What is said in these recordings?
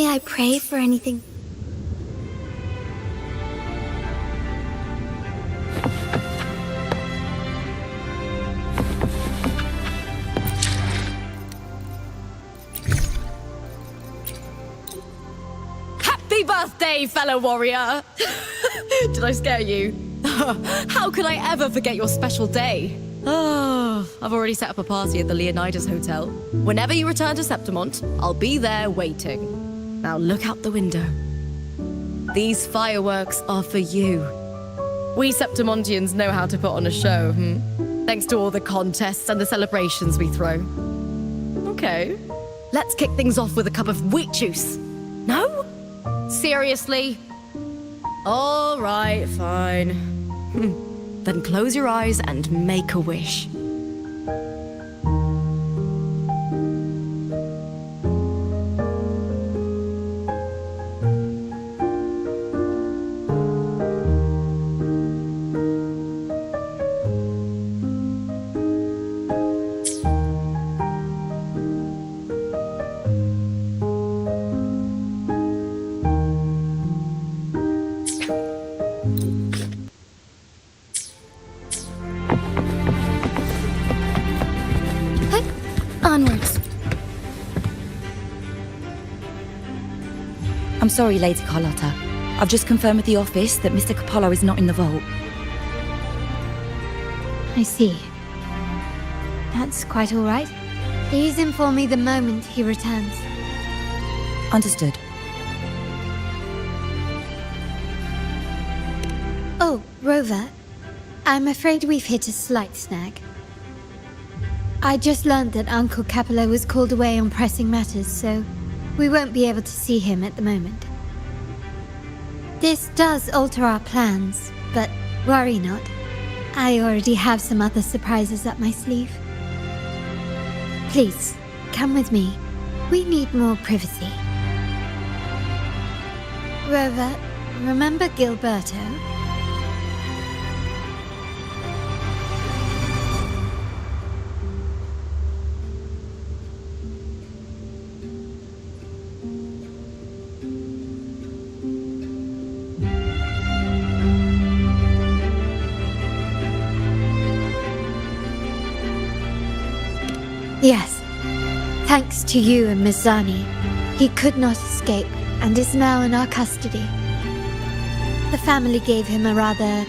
May I pray for anything? Happy birthday, fellow warrior! Did I scare you? How could I ever forget your special day? Oh, I've already set up a party at the Leonidas Hotel. Whenever you return to Septimont, I'll be there waiting. Now look out the window. These fireworks are for you. We Septimontians know how to put on a show, thanks to all the contests and the celebrations we throw. Okay, let's kick things off with a cup of wheat juice. No? Seriously? All right, fine. Then close your eyes and make a wish. Onwards. I'm sorry, Lady Carlotta. I've just confirmed with the office that Mr. Capello is not in the vault. I see. That's quite all right. Please inform me the moment he returns. Understood. Oh, Rover. I'm afraid we've hit a slight snag. I just learned that Uncle Capello was called away on pressing matters, so we won't be able to see him at the moment. This does alter our plans, but worry not. I already have some other surprises up my sleeve. Please, come with me. We need more privacy. Rover, remember Gilberto? Yes. Thanks to you and Mizzani, he could not escape and is now in our custody. The family gave him a rather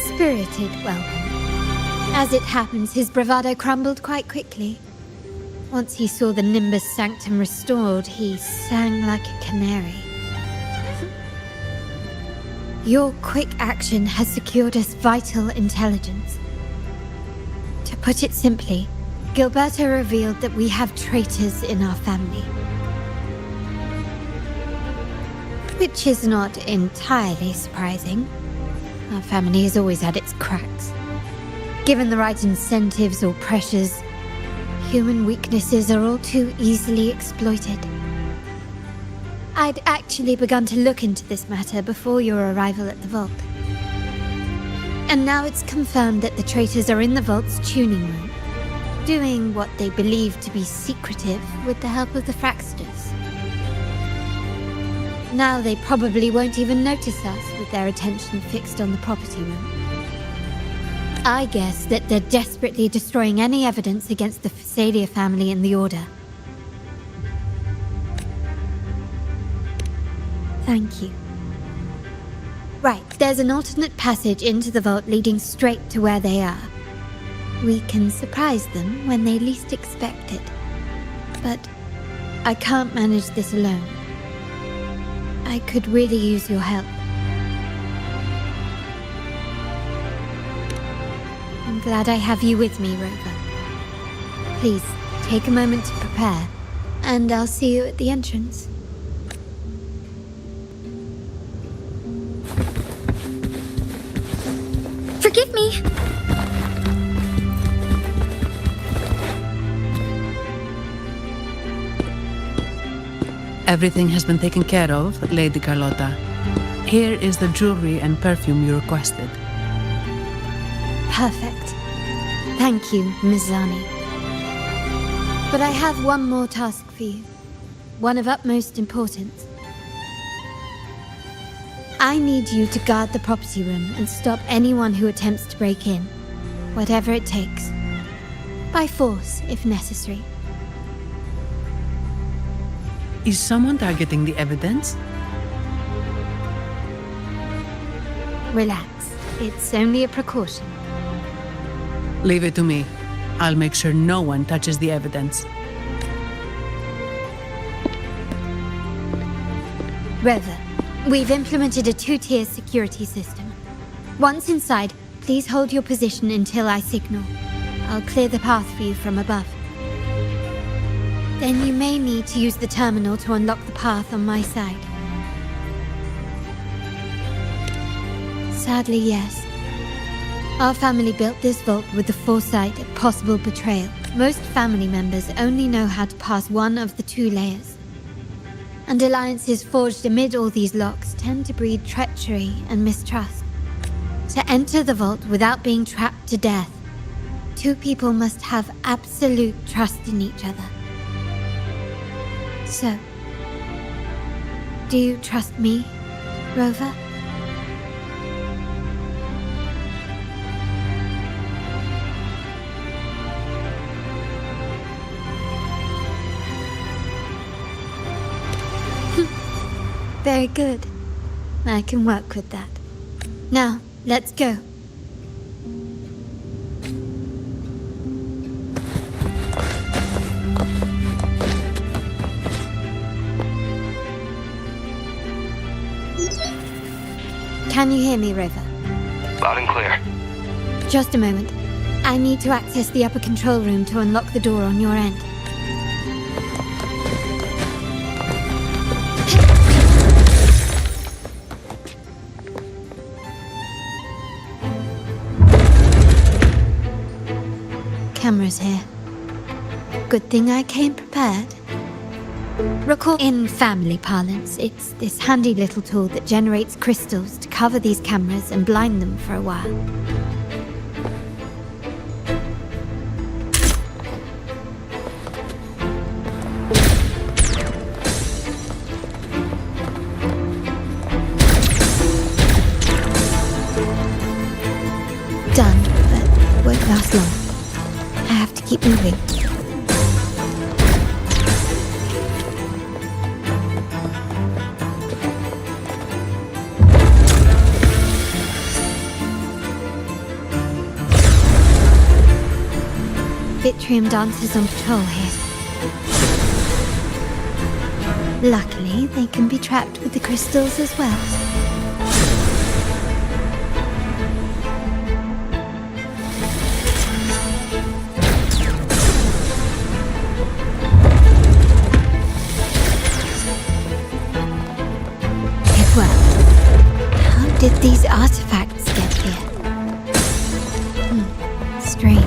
spirited welcome. As it happens, his bravado crumbled quite quickly. Once he saw the Nimbus Sanctum restored, he sang like a canary. Your quick action has secured us vital intelligence. To put it simply, Gilberto revealed that we have traitors in our family. Which is not entirely surprising. Our family has always had its cracks. Given the right incentives or pressures, human weaknesses are all too easily exploited. I'd actually begun to look into this matter before your arrival at the vault. And now it's confirmed that the traitors are in the vault's tuning room, doing what they believe to be secretive with the help of the Fraxters. Now they probably won't even notice us with their attention fixed on the property room. I guess that they're desperately destroying any evidence against the Phasalia family and the Order. Thank you. Right, there's an alternate passage into the vault leading straight to where they are. We can surprise them when they least expect it. But I can't manage this alone. I could really use your help. I'm glad I have you with me, Rover. Please, take a moment to prepare, and I'll see you at the entrance. Forgive me! Everything has been taken care of, Lady Carlotta. Here is the jewelry and perfume you requested. Perfect. Thank you, Mizzani. But I have one more task for you. one of utmost importance. I need you to guard the property room and stop anyone who attempts to break in, whatever it takes. By force, if necessary. Is someone targeting the evidence? Relax. It's only a precaution. Leave it to me. I'll make sure no one touches the evidence. Rover, we've implemented a 2-tier security system. Once inside, please hold your position until I signal. I'll clear the path for you from above. Then you may need to use the terminal to unlock the path on my side. Sadly, yes. Our family built this vault with the foresight of possible betrayal. Most family members only know how to pass one of the 2 layers. And alliances forged amid all these locks tend to breed treachery and mistrust. To enter the vault without being trapped to death, 2 people must have absolute trust in each other. So, do you trust me, Rover? Very good. I can work with that. Now, let's go. Can you hear me, Rover? Loud and clear. Just a moment. I need to access the upper control room to unlock the door on your end. Cameras here. Good thing I came prepared. Recall in family parlance, it's this handy little tool that generates crystals to cover these cameras and blind them for a while. Done, but won't last long. I have to keep moving. Livestream dancers on patrol here. Luckily, they can be trapped with the crystals as well. It worked. How did these artifacts get here? Strange.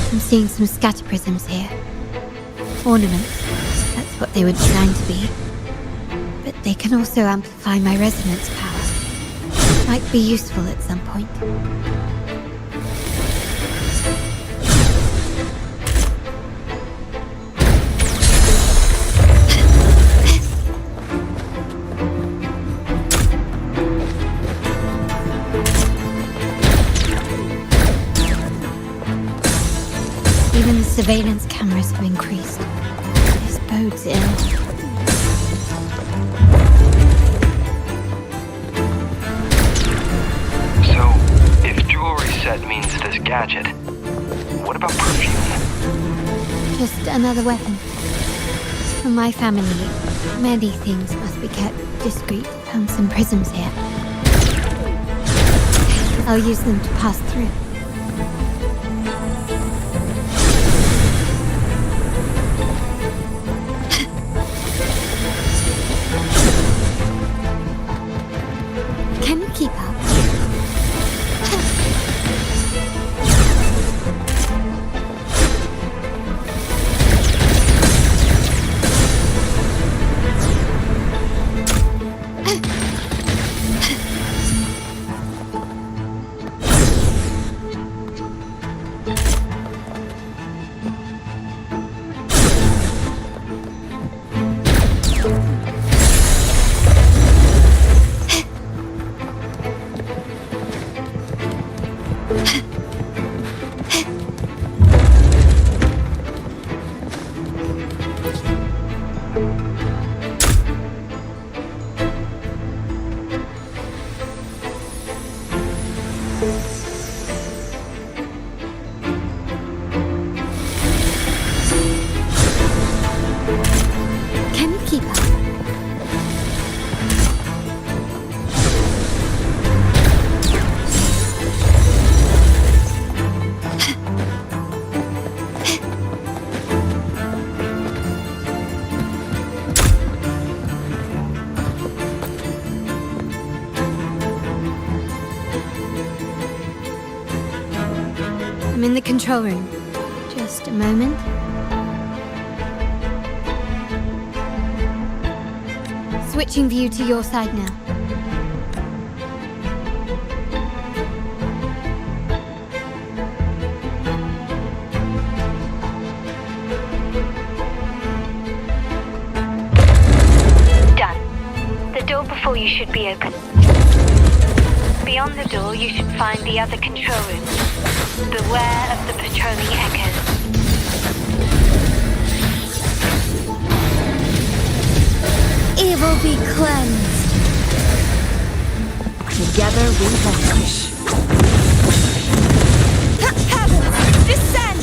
I'm seeing some scatter prisms here. Ornaments. That's what they were designed to be. But they can also amplify my resonance power. Might be useful at some point. Even the surveillance cameras have increased. This bodes ill. So, if jewelry set means this gadget, what about perfume? Just another weapon. For my family, many things must be kept discreet. Found some prisms here. I'll use them to pass through. Can you keep up? control room. Just a moment. Switching view to your side now. Done. The door before you should be open. Beyond the door, you should find the other control room. Beware of the patrolling echoes. Evil be cleansed. Together we vanquish. Heavens, descend!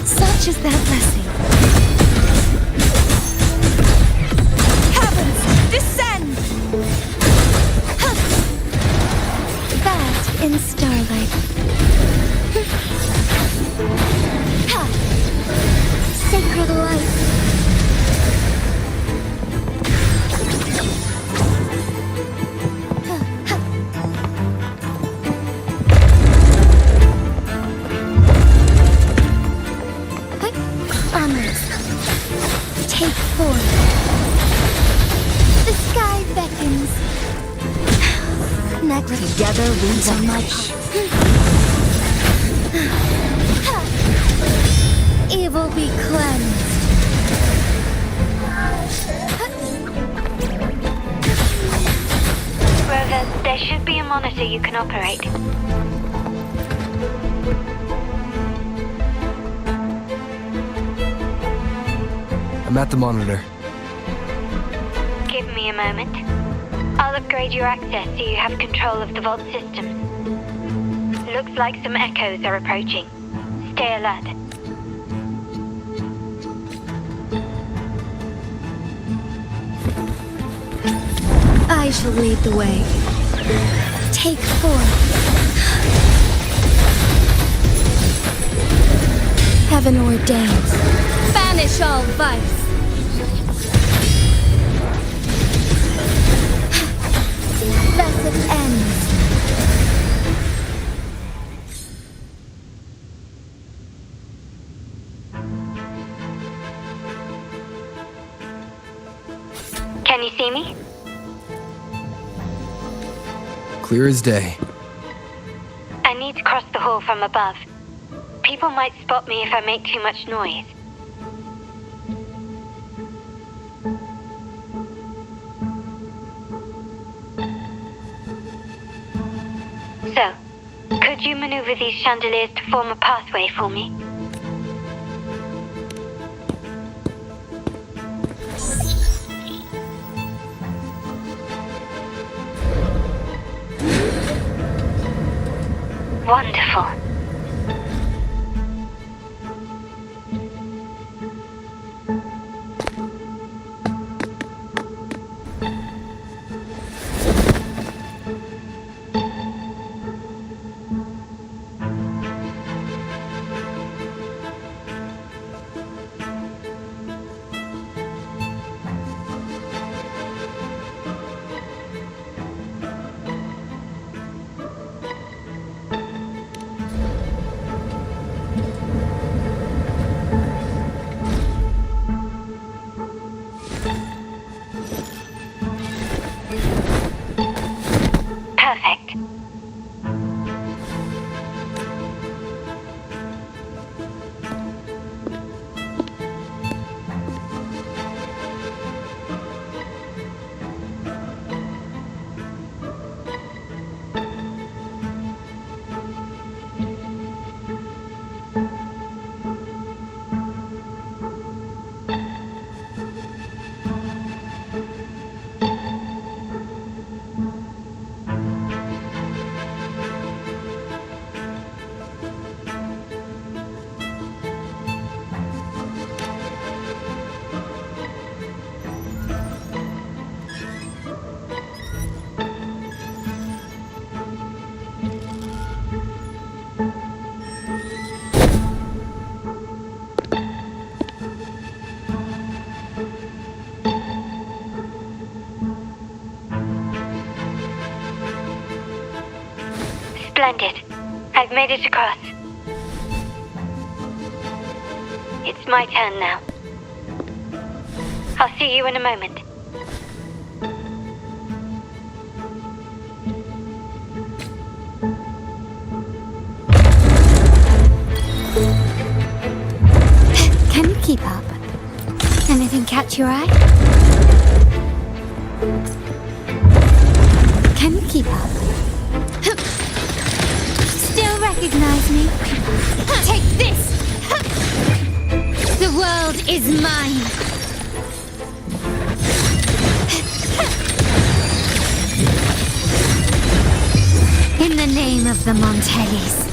Such is that blessing. Heavens, descend! That in starlight. Sacred light. Onwards. Take form. The sky beckons. Necklace. Together we vanquish. Evil be cleansed. Rover, there should be a monitor you can operate. I'm at the monitor. Give me a moment. I'll upgrade your access so you have control of the vault systems. Looks like some echoes are approaching. Stay alert. I shall lead the way. Take form. Heaven ordains. Banish all vice. Thus it ends. Can you see me? Clear as day. I need to cross the hall from above. People might spot me if I make too much noise. So, could you maneuver these chandeliers to form a pathway for me? Wonderful. Splendid. I've made it across. It's my turn now. I'll see you in a moment. Can you keep up? Anything catch your eye? Can you keep up? Still recognize me? Take this! The world is mine! In the name of the Montellis.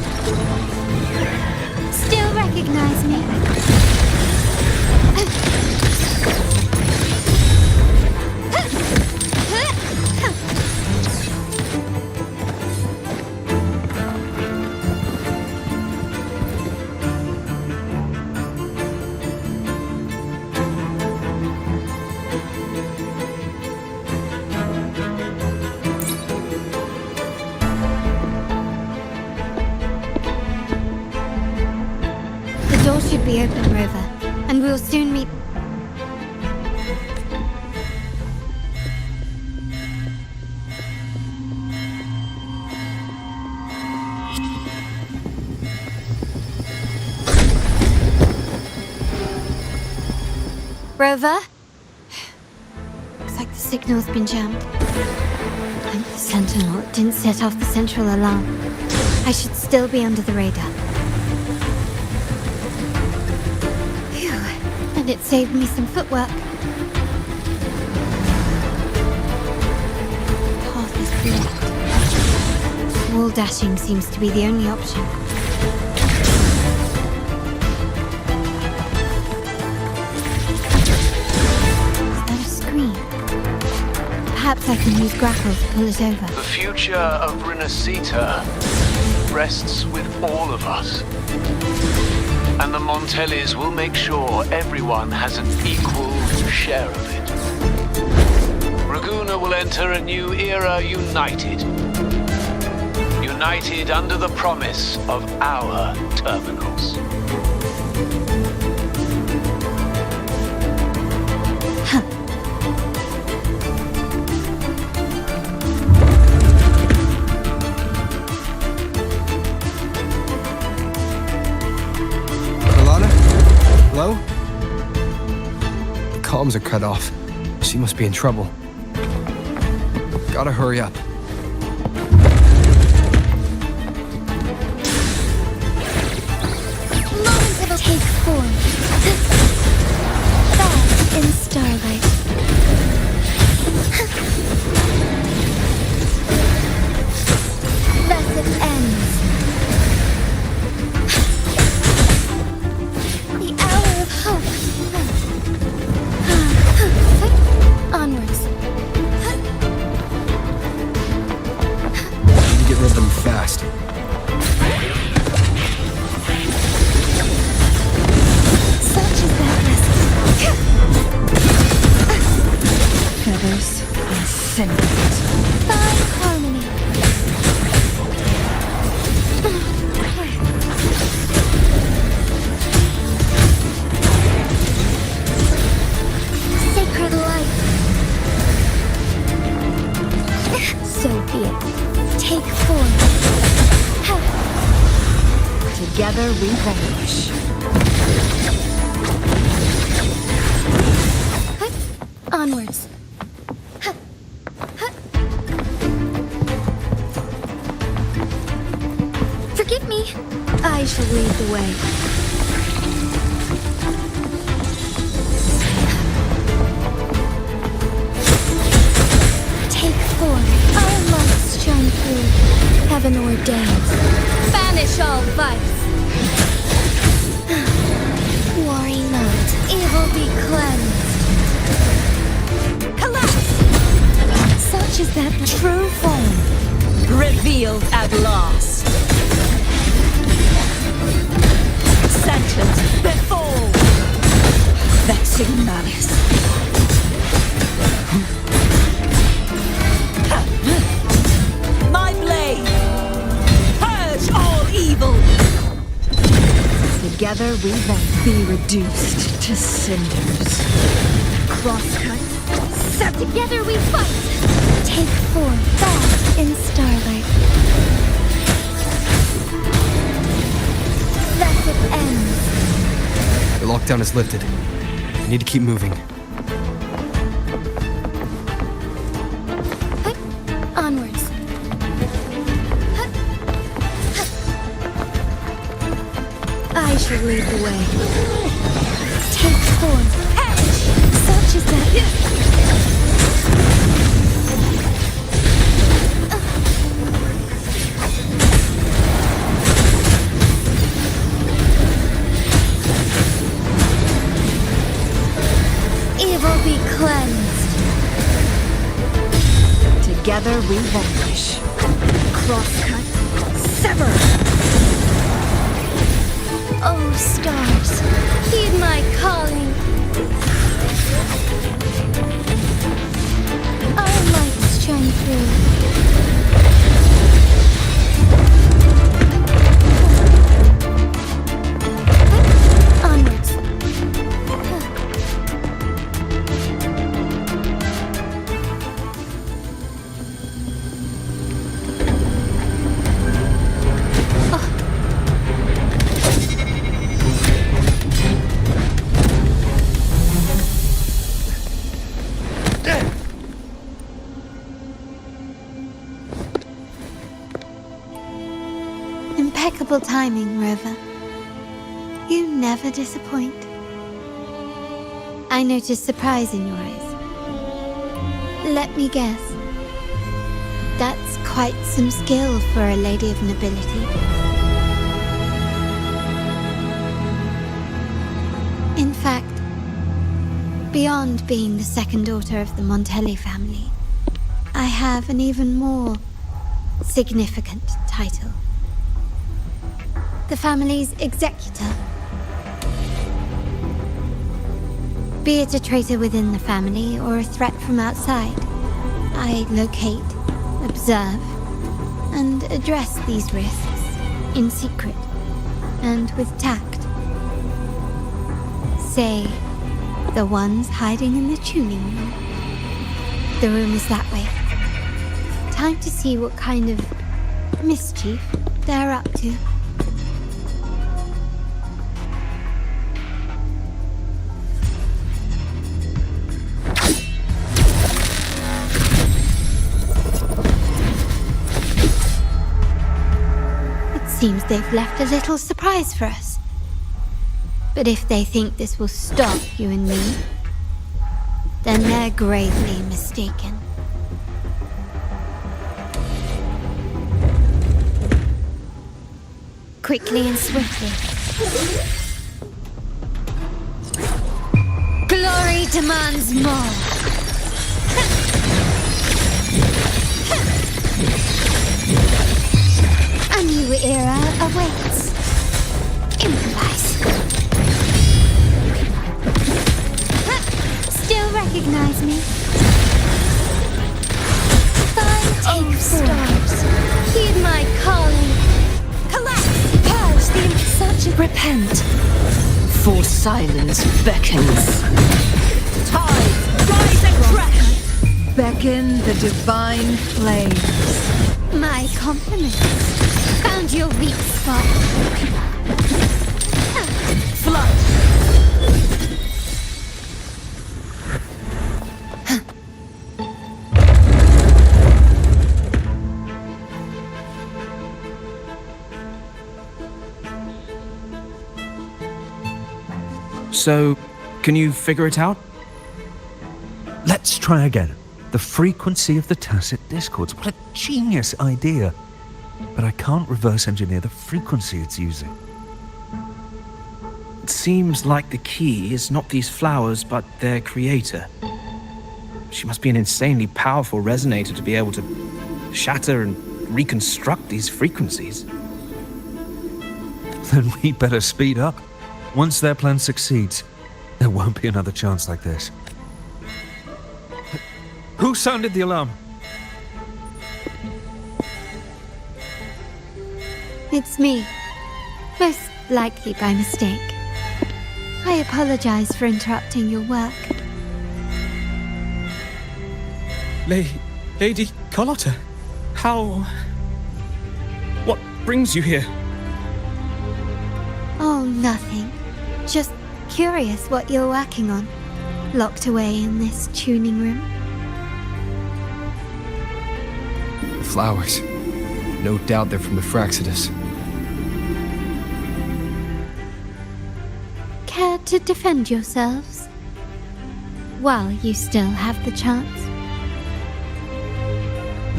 Still recognize me? The door should be open, Rover, and we'll soon meet. Rover? Looks like the signal's been jammed. Thank the Sentinel it didn't set off the central alarm. I should still be under the radar. Phew. And it saved me some footwork. Path is blocked. Wall dashing seems to be the only option. Perhaps I can use grapple to pull it over. The future of Renacita rests with all of us. And the Montellis will make sure everyone has an equal share of it. Raguna will enter a new era united. United under the promise of our terminals. Hello? The comms are cut off. She must be in trouble. Gotta hurry up. Moment of take form. Bask in starlight. Thus it ends. Onwards. Get rid of them fast. Such is that blessing. Feathers and sentiment. Fine harmony. Sacred light. So be it. Take form. Together we vanish. Onwards. Forgive me. I shall lead the way. Take form. Our lights shine through. Heaven ordained. Banish all vice. Worry not. Evil be cleansed. Collapse! Such is that True form, revealed at last. Sentence before vexing malice. My blade! Ha! Together we then be reduced to cinders. Crosscut. So together we fight! Take form, fast in starlight. Thus it ends. The lockdown is lifted. I need to keep moving. Onwards. I shall lead the way. Take form. Perish! Such is that. Evil be cleansed. Together we vanquish. Crosscut. Sever! Oh, stars, heed my calling. Our lights shine through. Onwards. Impeccable timing, Rover. You never disappoint. I noticed surprise in your eyes. Let me guess. That's quite some skill for a lady of nobility. In fact, beyond being the second daughter of the Montelli family, I have an even more significant title. The family's executor. Be it a traitor within the family or a threat from outside, I locate, observe, and address these risks in secret and with tact. Say, the ones hiding in the tuning room. The room is that way. Time to see what kind of mischief they're up to. Seems they've left a little surprise for us. But if they think this will stop you and me, then they're gravely mistaken. Quickly and swiftly. Glory demands more. A new era awaits. Improvise. Still recognize me? Fine, take stars. Heed my calling. Collapse! Purge the such a repent. For silence beckons. Tides, rise and crash! Beckon the divine flames. My compliments. Found your weak spot. Flood! So, can you figure it out? Let's try again. The frequency of the tacit discords. What a genius idea. But I can't reverse engineer the frequency it's using. It seems like the key is not these flowers, but their creator. She must be an insanely powerful resonator to be able to shatter and reconstruct these frequencies. Then we better speed up. Once their plan succeeds, there won't be another chance like this. Who sounded the alarm? It's me. Most likely by mistake. I apologize for interrupting your work. Lady Carlotta, how... What brings you here? Oh, nothing. Just curious what you're working on. Locked away in this tuning room. The flowers. No doubt they're from the Fraxidus. Care to defend yourselves? While you still have the chance.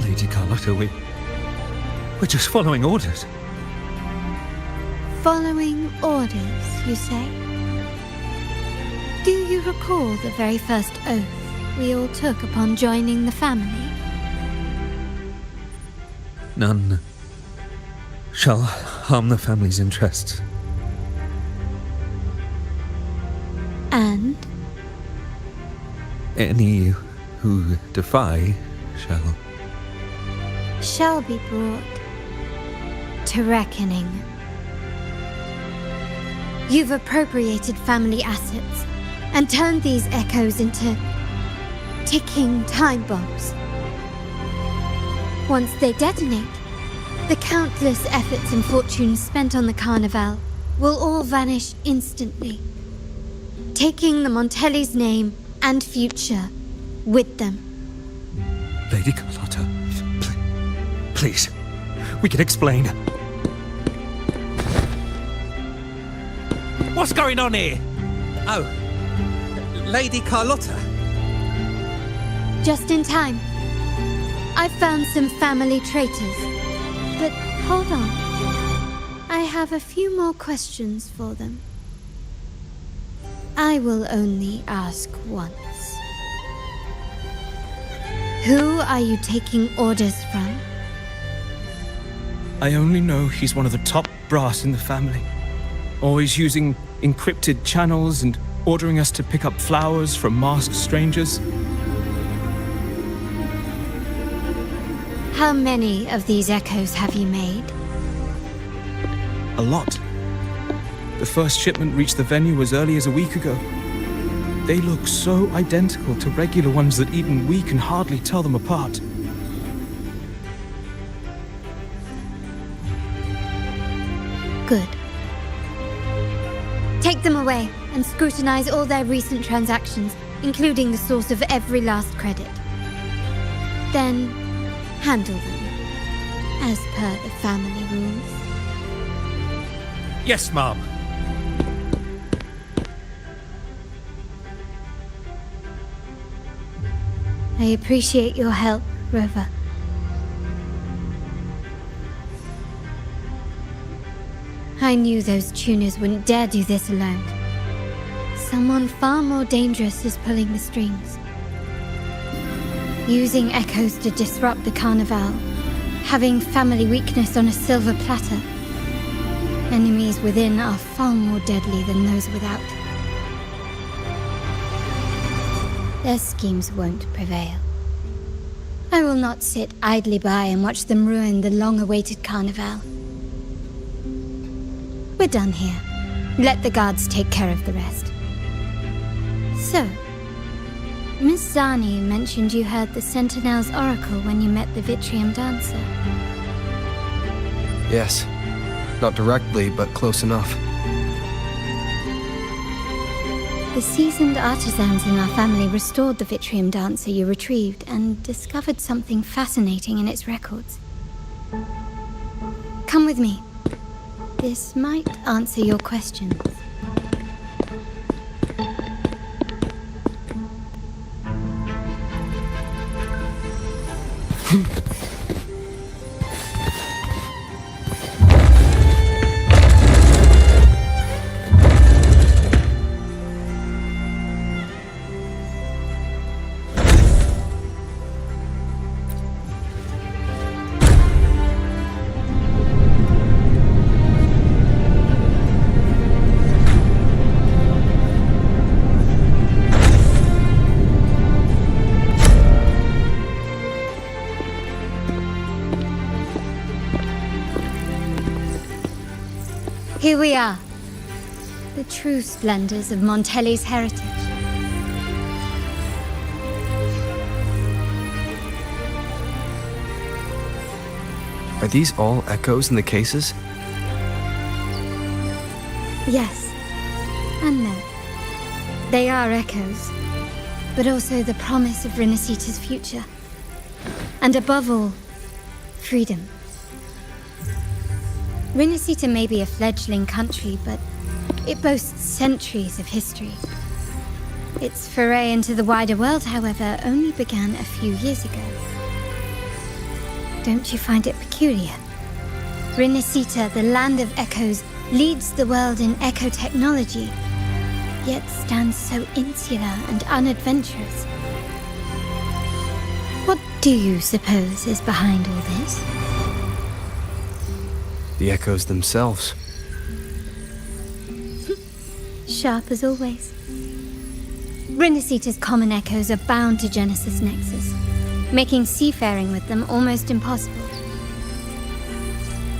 Lady Carlotta, we're just following orders. Following orders, you say? Do you recall the very first oath we all took upon joining the family? None shall harm the family's interests. And? Any who defy shall be brought to reckoning. You've appropriated family assets and turned these echoes into ticking time bombs. Once they detonate, the countless efforts and fortunes spent on the Carnival will all vanish instantly, taking the Montelli's name and future with them. Lady Carlotta, please, we can explain. What's going on here? Oh, Lady Carlotta. Just in time. I found some family traitors. But hold on. I have a few more questions for them. I will only ask once. Who are you taking orders from? I only know he's one of the top brass in the family. Always using encrypted channels and ordering us to pick up flowers from masked strangers. How many of these echoes have you made? A lot. The first shipment reached the venue as early as a week ago. They look so identical to regular ones that even we can hardly tell them apart. Good. Take them away and scrutinize all their recent transactions, including the source of every last credit. Then, handle them, as per the family rules. Yes, Mom. I appreciate your help, Rover. I knew those tuners wouldn't dare do this alone. Someone far more dangerous is pulling the strings. Using echoes to disrupt the Carnival. Having family weakness on a silver platter. Enemies within are far more deadly than those without. Their schemes won't prevail. I will not sit idly by and watch them ruin the long-awaited Carnival. We're done here. Let the guards take care of the rest. So, Miss Zani mentioned you heard the Sentinel's oracle when you met the Vitrium Dancer. Yes. Not directly, but close enough. The seasoned artisans in our family restored the Vitrium Dancer you retrieved and discovered something fascinating in its records. Come with me. This might answer your questions. Here we are. The true splendors of Montelli's heritage. Are these all echoes in the cases? Yes. And no. They are echoes, but also the promise of Renacita's future. And above all, freedom. Renacita may be a fledgling country, but it boasts centuries of history. Its foray into the wider world, however, only began a few years ago. Don't you find it peculiar? Renacita, the land of echoes, leads the world in echo technology, yet stands so insular and unadventurous. What do you suppose is behind all this? The echoes themselves. Sharp as always. Renacita's common echoes are bound to Genesis Nexus, making seafaring with them almost impossible.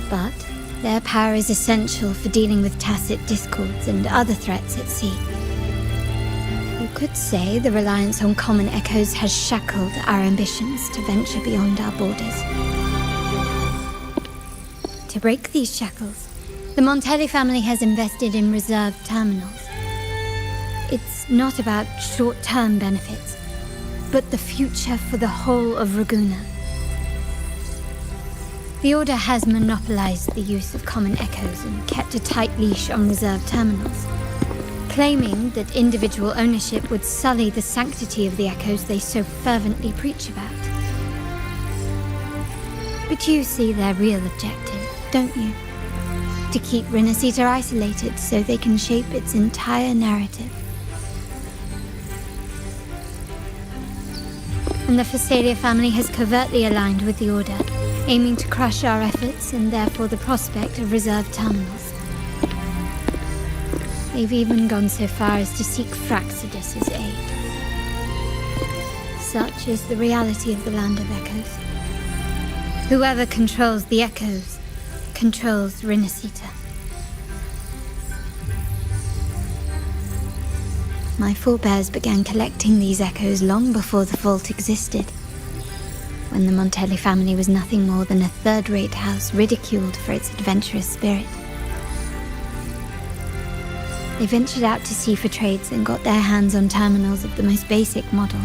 But their power is essential for dealing with tacit discords and other threats at sea. You could say the reliance on common echoes has shackled our ambitions to venture beyond our borders. To break these shackles, the Montelli family has invested in reserve terminals. It's not about short-term benefits, but the future for the whole of Raguna. The Order has monopolized the use of common echoes and kept a tight leash on reserve terminals, claiming that individual ownership would sully the sanctity of the echoes they so fervently preach about. But you see their real objective, don't you? To keep Renacita isolated so they can shape its entire narrative. And the Phasalia family has covertly aligned with the Order, aiming to crush our efforts and therefore the prospect of reserve terminals. They've even gone so far as to seek Fraxidus's aid. Such is the reality of the Land of Echoes. Whoever controls the Echoes controls Renacita. My forebears began collecting these echoes long before the vault existed, when the Montelli family was nothing more than a third-rate house ridiculed for its adventurous spirit. They ventured out to sea for trades and got their hands on terminals of the most basic model.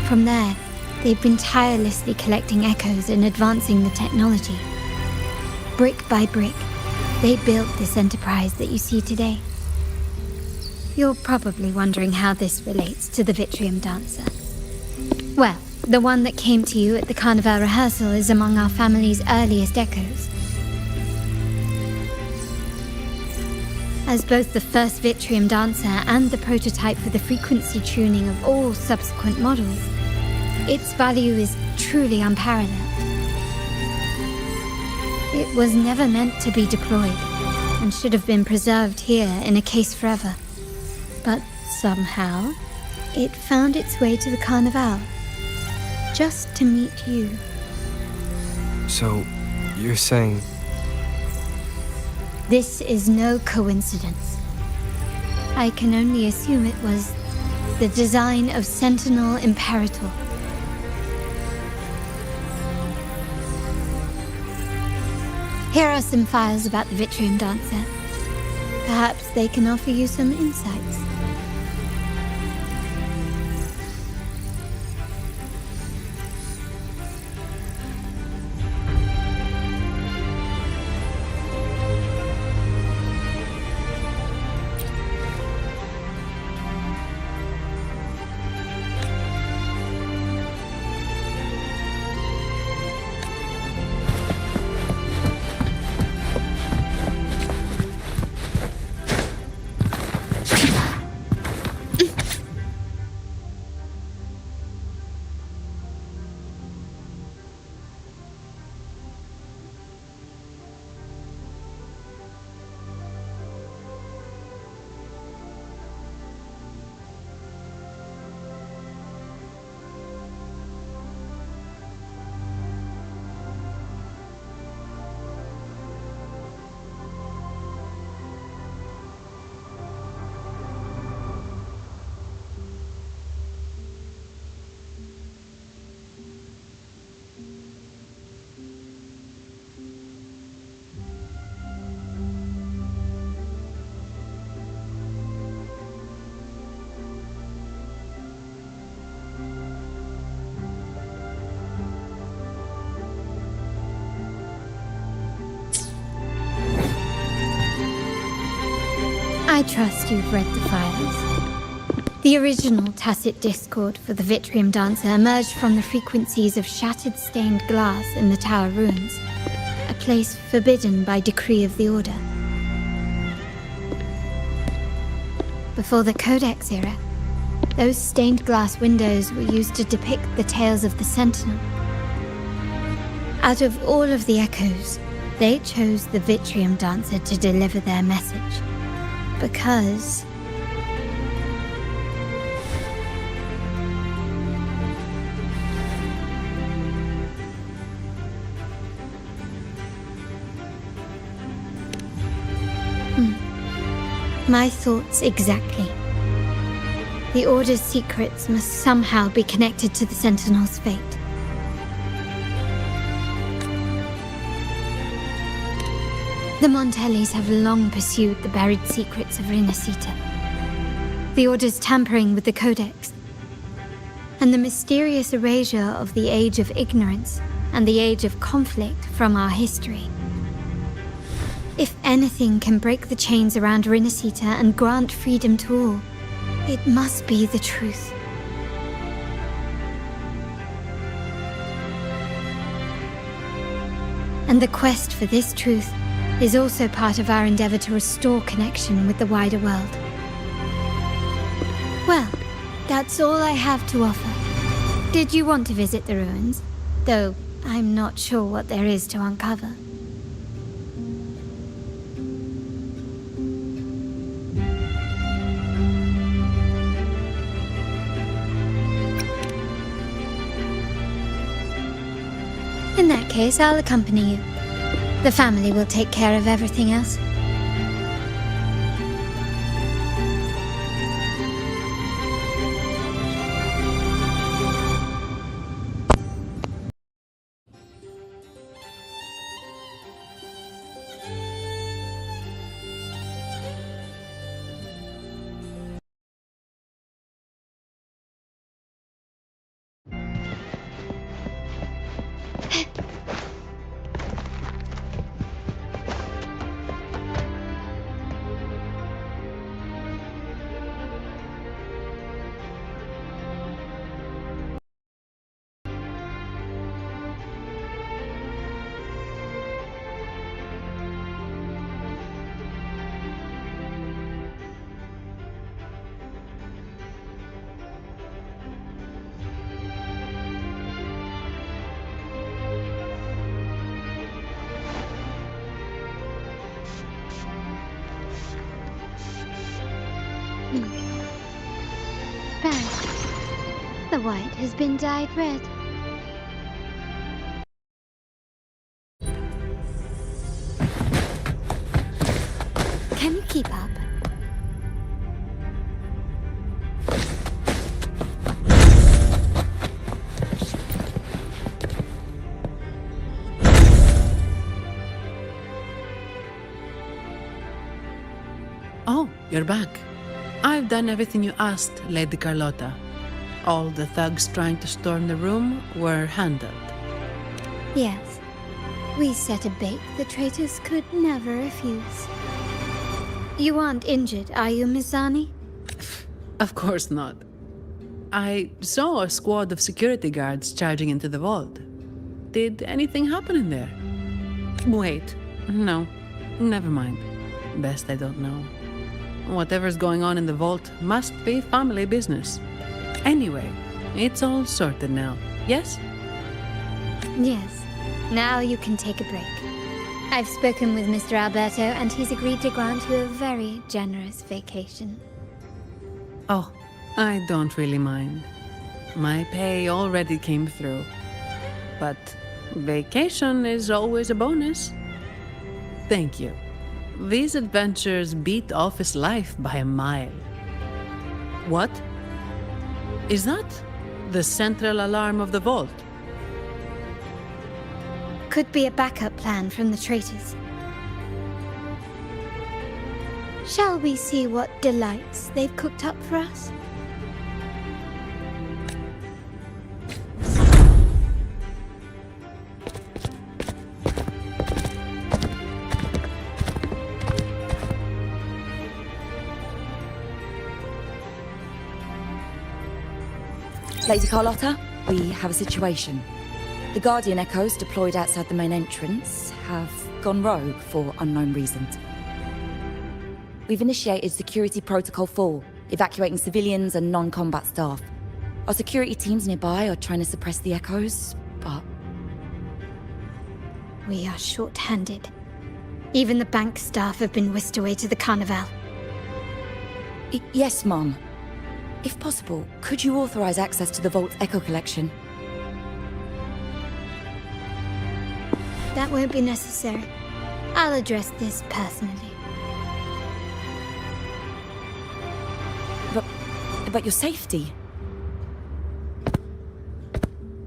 From there, they've been tirelessly collecting echoes and advancing the technology. Brick by brick, they built this enterprise that you see today. You're probably wondering how this relates to the Vitrium Dancer. Well, the one that came to you at the Carnival rehearsal is among our family's earliest echoes. As both the first Vitrium Dancer and the prototype for the frequency tuning of all subsequent models, its value is truly unparalleled. It was never meant to be deployed, and should have been preserved here in a case forever. But somehow, it found its way to the Carnival, just to meet you. So, you're saying... This is no coincidence. I can only assume it was the design of Sentinel Imperator. Here are some files about the Vitrium Dancer. Perhaps they can offer you some insights. I trust you've read the files. The original tacit discord for the Vitrium Dancer emerged from the frequencies of shattered stained glass in the tower ruins, a place forbidden by decree of the Order. Before the Codex era, those stained glass windows were used to depict the tales of the Sentinel. Out of all of the echoes, they chose the Vitrium Dancer to deliver their message. Because... My thoughts exactly. The Order's secrets must somehow be connected to the Sentinel's fate. The Montellis have long pursued the buried secrets of Rinascita. The Order's tampering with the Codex, and the mysterious erasure of the Age of Ignorance and the Age of Conflict from our history. If anything can break the chains around Rinascita and grant freedom to all, it must be the truth. And the quest for this truth is also part of our endeavor to restore connection with the wider world. Well, that's all I have to offer. Did you want to visit the ruins? Though I'm not sure what there is to uncover. In that case, I'll accompany you. The family will take care of everything else. Right. The white has been dyed red. Can you keep up? Oh, you're back. I've done everything you asked, Lady Carlotta. All the thugs trying to storm the room were handled. Yes. We set a bait the traitors could never refuse. You aren't injured, are you, Miss Zani? Of course not. I saw a squad of security guards charging into the vault. Did anything happen in there? Wait, no. Never mind. Best I don't know. Whatever's going on in the vault must be family business. Anyway, it's all sorted now, yes? Yes. Now you can take a break. I've spoken with Mr. Alberto, and he's agreed to grant you a very generous vacation. Oh, I don't really mind. My pay already came through. But vacation is always a bonus. Thank you. These adventures beat office life by a mile. What? Is that the central alarm of the vault? Could be a backup plan from the traitors. Shall we see what delights they've cooked up for us? Lady Carlotta, we have a situation. The Guardian Echoes deployed outside the main entrance have gone rogue for unknown reasons. We've initiated Security Protocol 4, evacuating civilians and non-combat staff. Our security teams nearby are trying to suppress the Echoes, but... We are short-handed. Even the bank staff have been whisked away to the Carnival. Yes, Mum. If possible, could you authorize access to the Vault's Echo Collection? That won't be necessary. I'll address this personally. But your safety?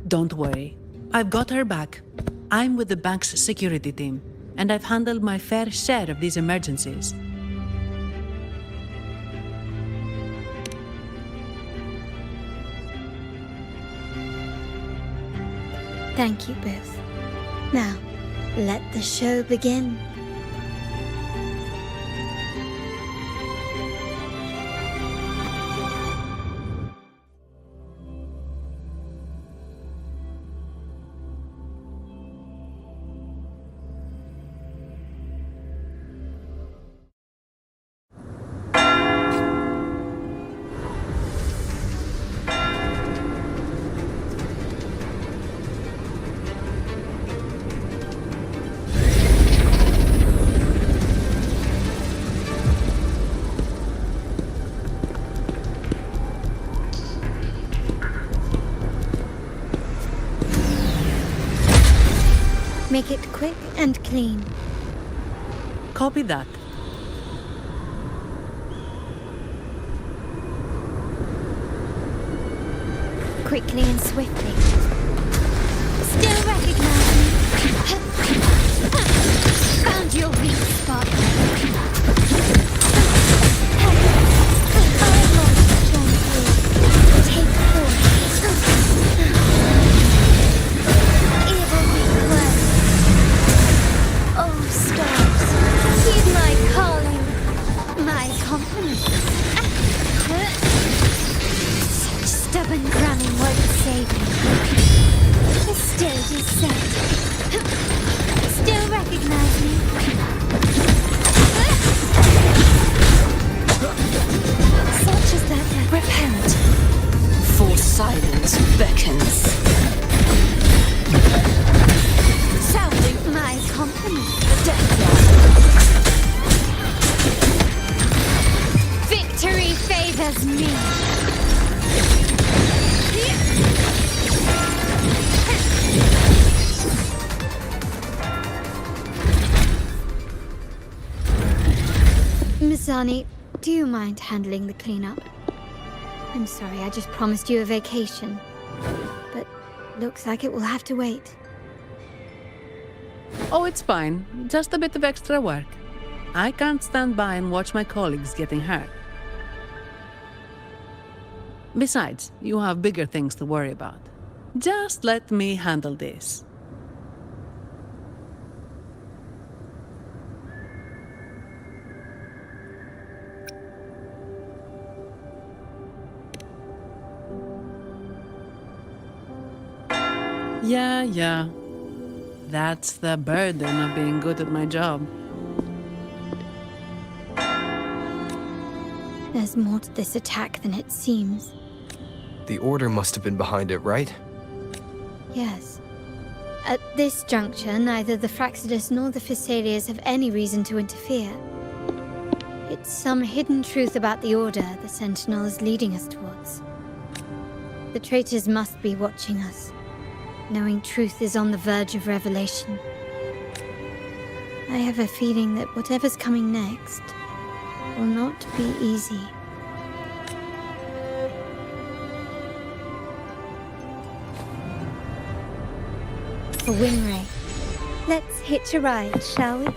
Don't worry. I've got her back. I'm with the bank's security team, and I've handled my fair share of these emergencies. Thank you both. Now, let the show begin. Make it quick and clean. Copy that. Quickly and swiftly. Still recognize me. Found your weak spot. Take force. Evil request. Oh, stars, heed my calling. My compliments. Such stubborn cramming won't save me. The stage is set. Still recognize me? Such as that. Repent. For silence beckons. Sounding my compliment. Victory favors me. Mizani, do you mind handling the cleanup? I'm sorry, I just promised you a vacation. But looks like it will have to wait. Oh, it's fine. Just a bit of extra work. I can't stand by and watch my colleagues getting hurt. Besides, you have bigger things to worry about. Just let me handle this. Yeah. That's the burden of being good at my job. There's more to this attack than it seems. The Order must have been behind it, right? Yes. At this juncture, neither the Fraxidus nor the Physaelias have any reason to interfere. It's some hidden truth about the Order the Sentinel is leading us towards. The traitors must be watching us, knowing truth is on the verge of revelation. I have a feeling that whatever's coming next will not be easy. For Winray, let's hitch a ride, shall we?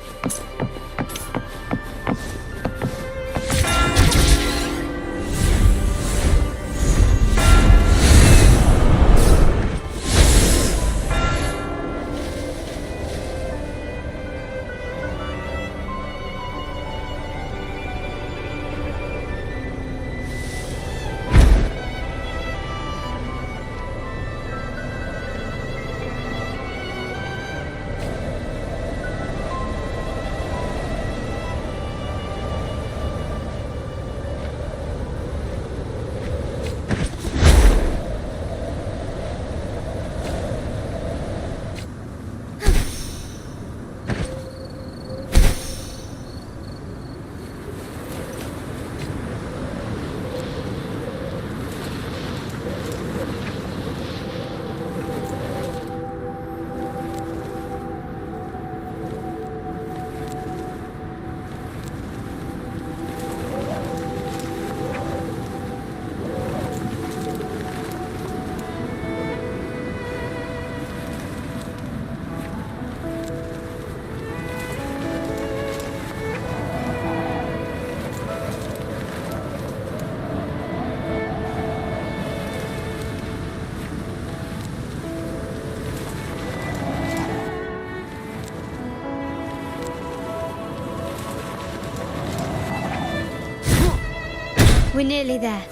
We're nearly there.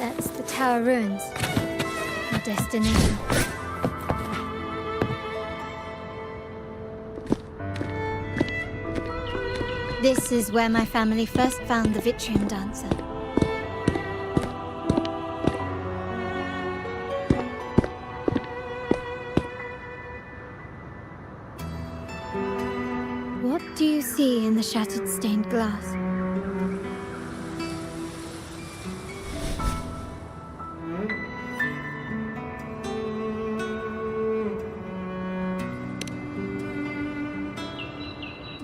That's the tower ruins. Our destination. This is where my family first found the Vitrium dancer. What do you see in the shattered stained glass?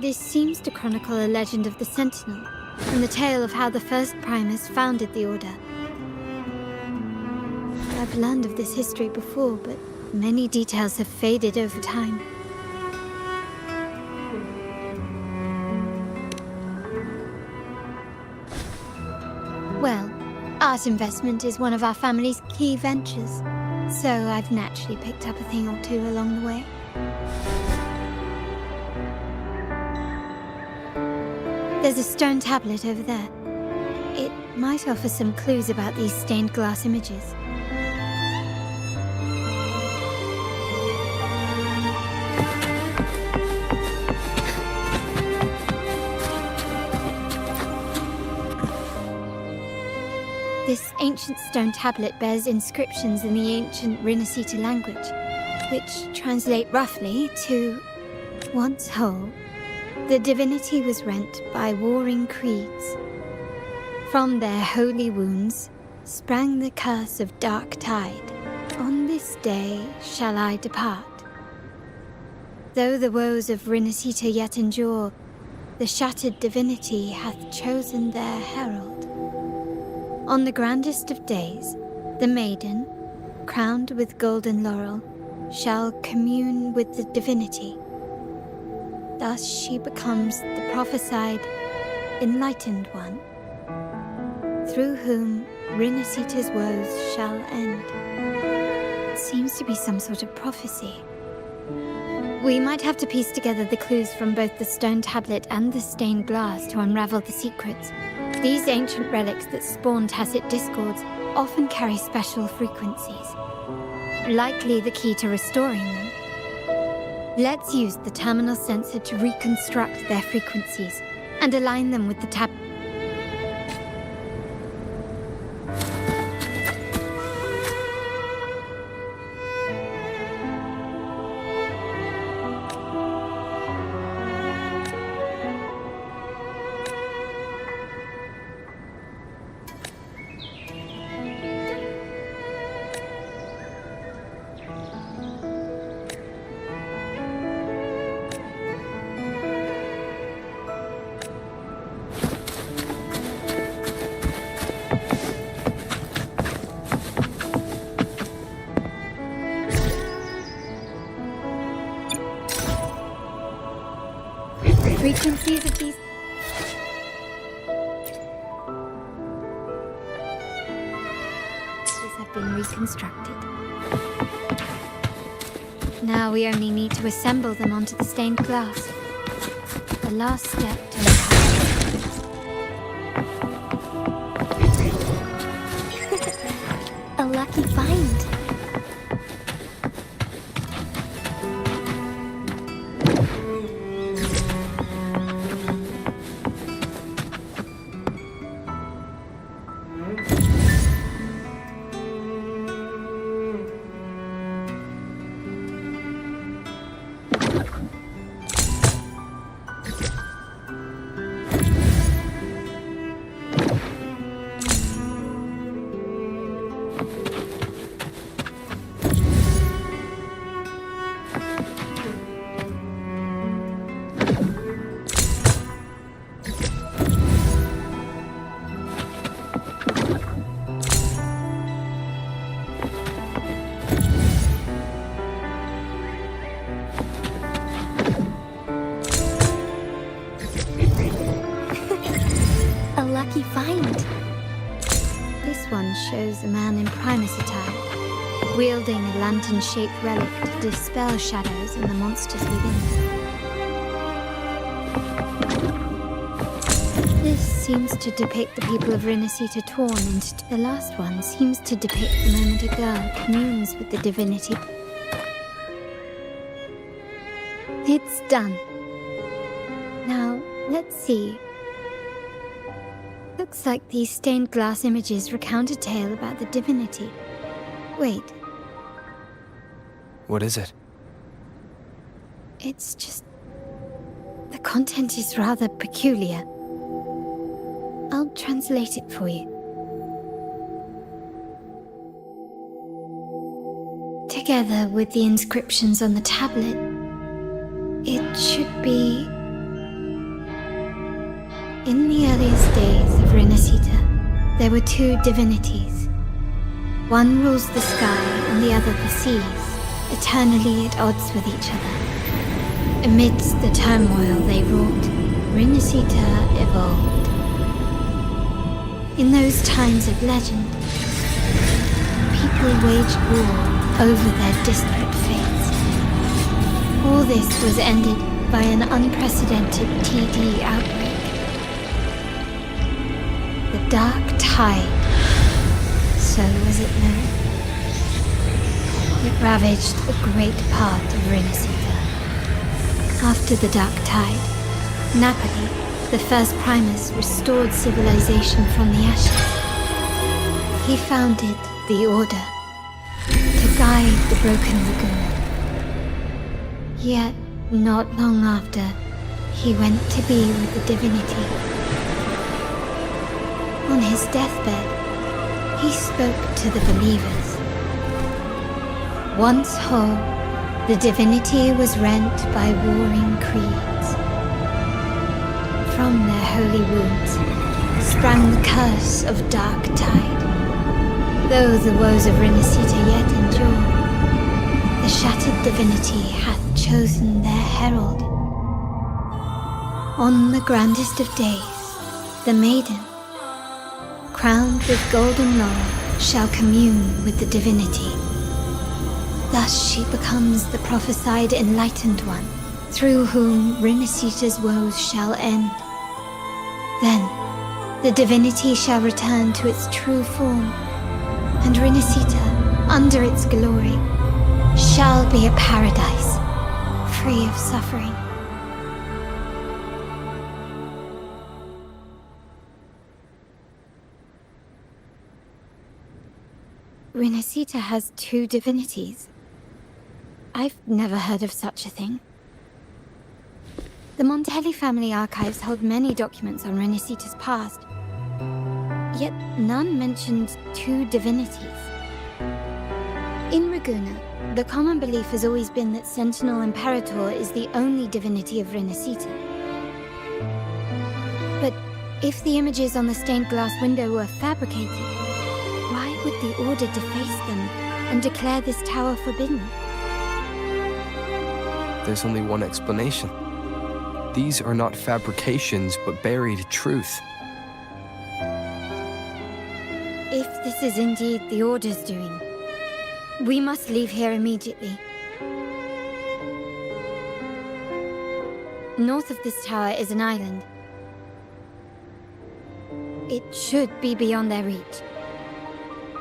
This seems to chronicle a legend of the Sentinel, and the tale of how the first Primus founded the Order. I've learned of this history before, but many details have faded over time. Well, art investment is one of our family's key ventures, so I've naturally picked up a thing or two along the way. There's a stone tablet over there. It might offer some clues about these stained glass images. This ancient stone tablet bears inscriptions in the ancient Rinascita language, which translate roughly to, once whole, the divinity was rent by warring creeds. From their holy wounds sprang the curse of dark tide. On this day shall I depart. Though the woes of Rinascita yet endure, the shattered divinity hath chosen their herald. On the grandest of days, the maiden, crowned with golden laurel, shall commune with the divinity. Thus she becomes the prophesied, enlightened one, through whom Rinascita's woes shall end. It seems to be some sort of prophecy. We might have to piece together the clues from both the stone tablet and the stained glass to unravel the secrets. These ancient relics that spawn tacit discords often carry special frequencies, likely the key to restoring them. Let's use the terminal sensor to reconstruct their frequencies and align them with the tab. Frequencies of these have been reconstructed. Now we only need to assemble them onto the stained glass. The last step to a lucky find. Lucky find. This one shows a man in Primus attire, wielding a lantern-shaped relic to dispel shadows and the monsters within. This seems to depict the people of Rinasita torn into... The last one seems to depict the moment a girl communes with the divinity. It's done. Now, let's see. Looks like these stained glass images recount a tale about the divinity. Wait, What is it? it's just... The content is rather peculiar. I'll translate it for you. Together with the inscriptions on the tablet, it should be... In the earliest days of Rinasita, there were two divinities. One rules the sky and the other the seas, eternally at odds with each other. Amidst the turmoil they wrought, Rinasita evolved. In those times of legend, people waged war over their disparate fates. All this was ended by an unprecedented TD outbreak. The Dark Tide, so was it known. It ravaged a great part of Rinasita. After the Dark Tide, Napoli, the first Primus, restored civilization from the ashes. He founded the Order to guide the broken lagoon. Yet, not long after, he went to be with the divinity. On his deathbed, he spoke to the believers. Once whole, the divinity was rent by warring creeds. From their holy wounds sprang the curse of Dark Tide. Though the woes of Rinasita yet endure, the shattered divinity hath chosen their herald. On the grandest of days, the maiden, crowned with golden laurel, shall commune with the divinity. Thus she becomes the prophesied enlightened one, through whom Rinasita's woes shall end. Then, the divinity shall return to its true form, and Rinasita, under its glory, shall be a paradise, free of suffering. Rinasita has two divinities. I've never heard of such a thing. The Montelli family archives hold many documents on Rinasita's past, yet none mentioned two divinities. In Ragusa, the common belief has always been that Sentinel Imperator is the only divinity of Rinasita. But if the images on the stained glass window were fabricated, why would the Order deface them and declare this tower forbidden? There's only one explanation. These are not fabrications, but buried truth. If this is indeed the Order's doing, we must leave here immediately. North of this tower is an island. It should be beyond their reach.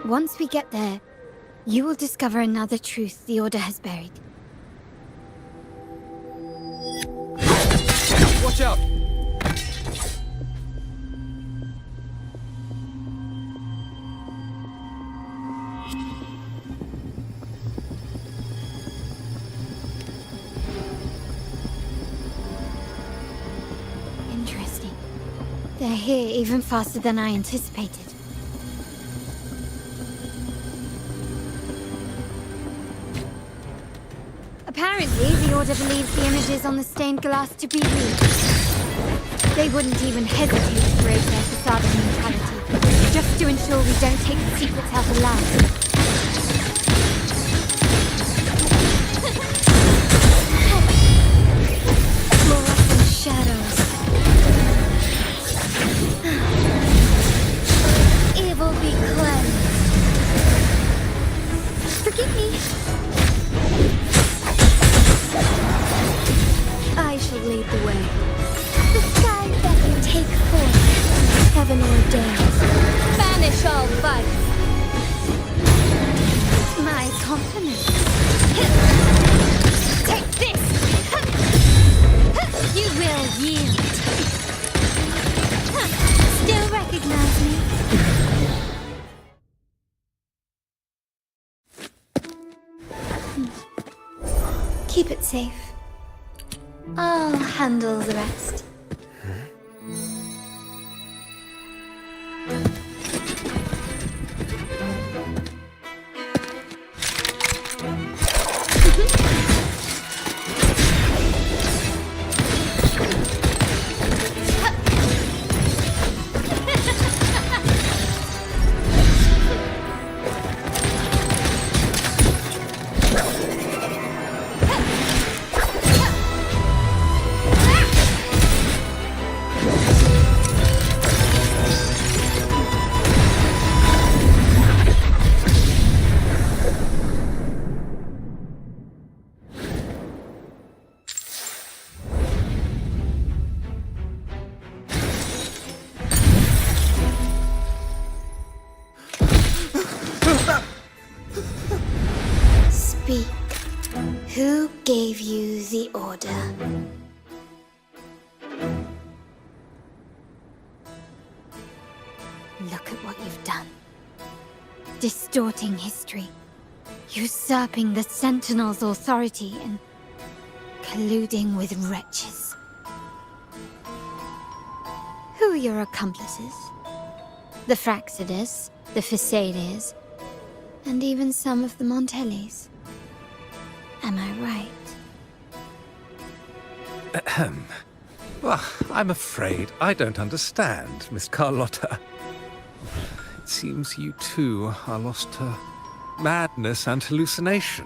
Once we get there, you will discover another truth the Order has buried. Watch out! Interesting. They're here even faster than I anticipated. Apparently, the Order believes the images on the stained glass to be real. They wouldn't even hesitate to break their facade of neutrality, just to ensure we don't take the secrets out alive. Fluorescent shadows. Evil be cleansed. Forgive me. I shall lead the way. The sky beckon take forth. days. Banish all vice. My compliments. Take this! You will yield. Still recognize me? Keep it safe. I'll handle the rest. Speak. Who gave you the order? Look at what you've done. Distorting history. Usurping the Sentinel's authority and colluding with wretches. Who are your accomplices? The Fraxidus, the Phisades, and even some of the Montellis. Am I right? Ahem. Well, I'm afraid I don't understand, Miss Carlotta. It seems you too are lost to madness and hallucination.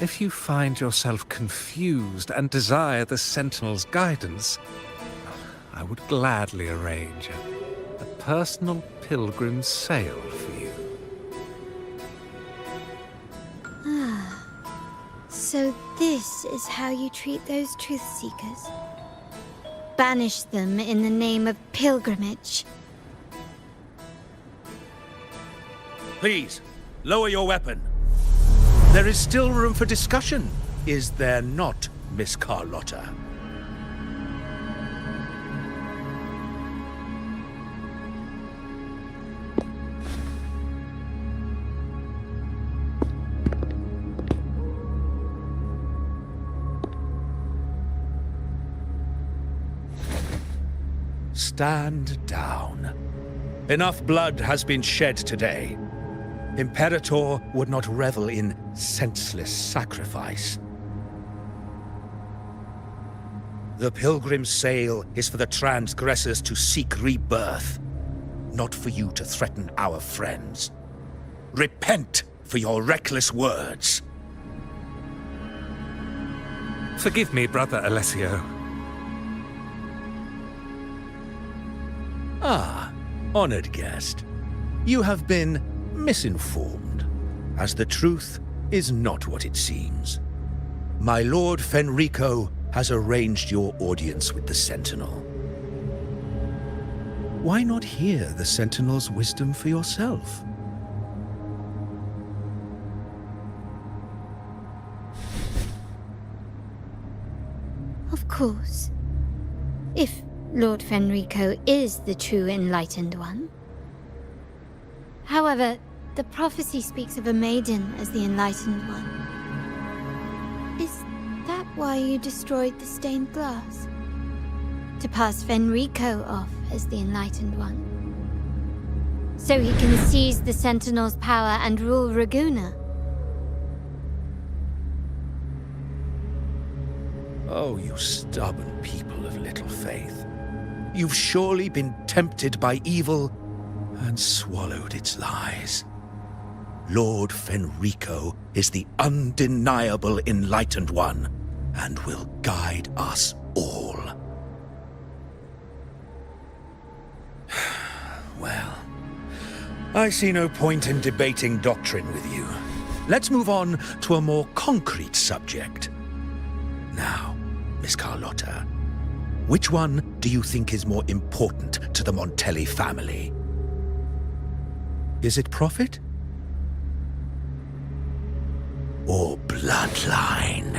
If you find yourself confused and desire the Sentinel's guidance, I would gladly arrange a personal pilgrim sail for you. So this is how you treat those truth seekers? Banish them in the name of pilgrimage. Please, lower your weapon. There is still room for discussion, is there not, Miss Carlotta? Stand down. Enough blood has been shed today. Imperator would not revel in senseless sacrifice. The pilgrim's sail is for the transgressors to seek rebirth, not for you to threaten our friends. Repent for your reckless words. Forgive me, Brother Alessio. Ah, honored guest. You have been misinformed, as the truth is not what it seems. My Lord Fenrico has arranged your audience with the Sentinel. Why not hear the Sentinel's wisdom for yourself? Of course. If Lord Fenrico is the true Enlightened One. However, the prophecy speaks of a maiden as the Enlightened One. Is that why you destroyed the stained glass? To pass Fenrico off as the Enlightened One? So he can seize the Sentinel's power and rule Raguna? Oh, you stubborn people of little faith. You've surely been tempted by evil and swallowed its lies. Lord Fenrico is the undeniable Enlightened One and will guide us all. Well, I see no point in debating doctrine with you. Let's move on to a more concrete subject. Now, Miss Carlotta, Which one do you think is more important to the Montelli family? Is it profit? Or bloodline?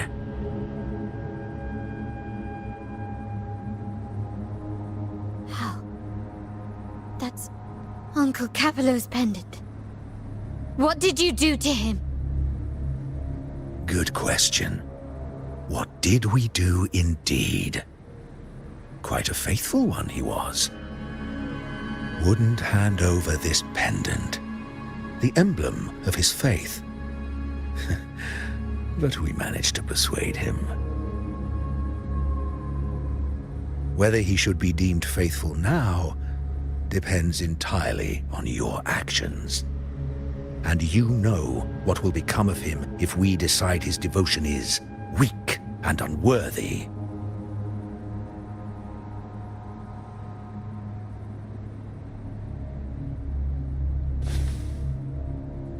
How? That's Uncle Capello's pendant. What did you do to him? Good question. What did we do indeed? Quite a faithful one he was. Wouldn't hand over this pendant, the emblem of his faith. But we managed to persuade him. Whether he should be deemed faithful now depends entirely on your actions. And you know what will become of him if we decide his devotion is weak and unworthy.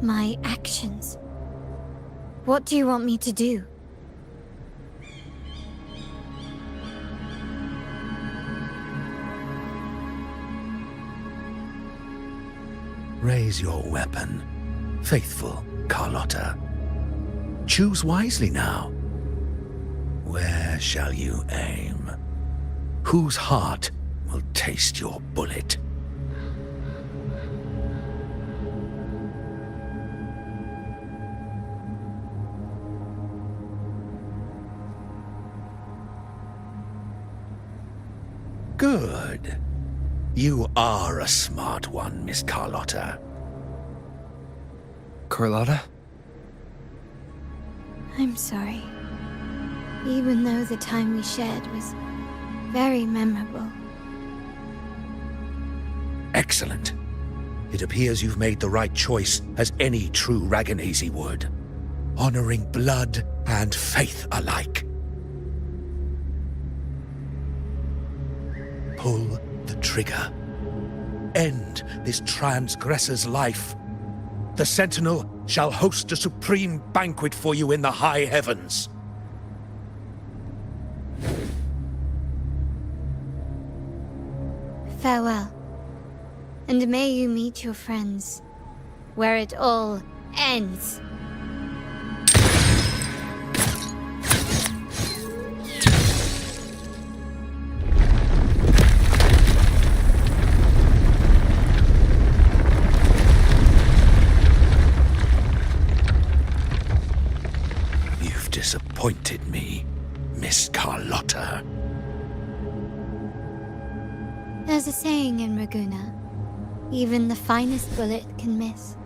My actions. What do you want me to do? Raise your weapon, faithful Carlotta. Choose wisely now. Where shall you aim? Whose heart will taste your bullet? Good. You are a smart one, Miss Carlotta. Carlotta? I'm sorry. Even though the time we shared was very memorable. Excellent. It appears you've made the right choice, as any true Ragganese would. Honoring blood and faith alike. Pull the trigger. End this transgressor's life. The Sentinel shall host a supreme banquet for you in the high heavens. Farewell. And may you meet your friends where it all ends. You've disappointed me, Miss Carlotta. There's a saying in Raguna, even the finest bullet can miss.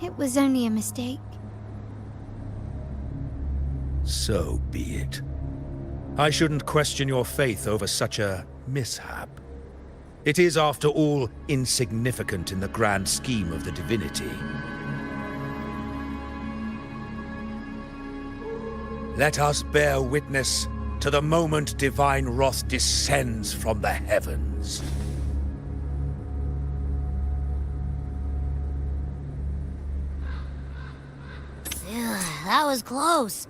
It was only a mistake. So be it. I shouldn't question your faith over such a mishap. It is, after all, insignificant in the grand scheme of the divinity. Let us bear witness to the moment divine wrath descends from the heavens. That was close.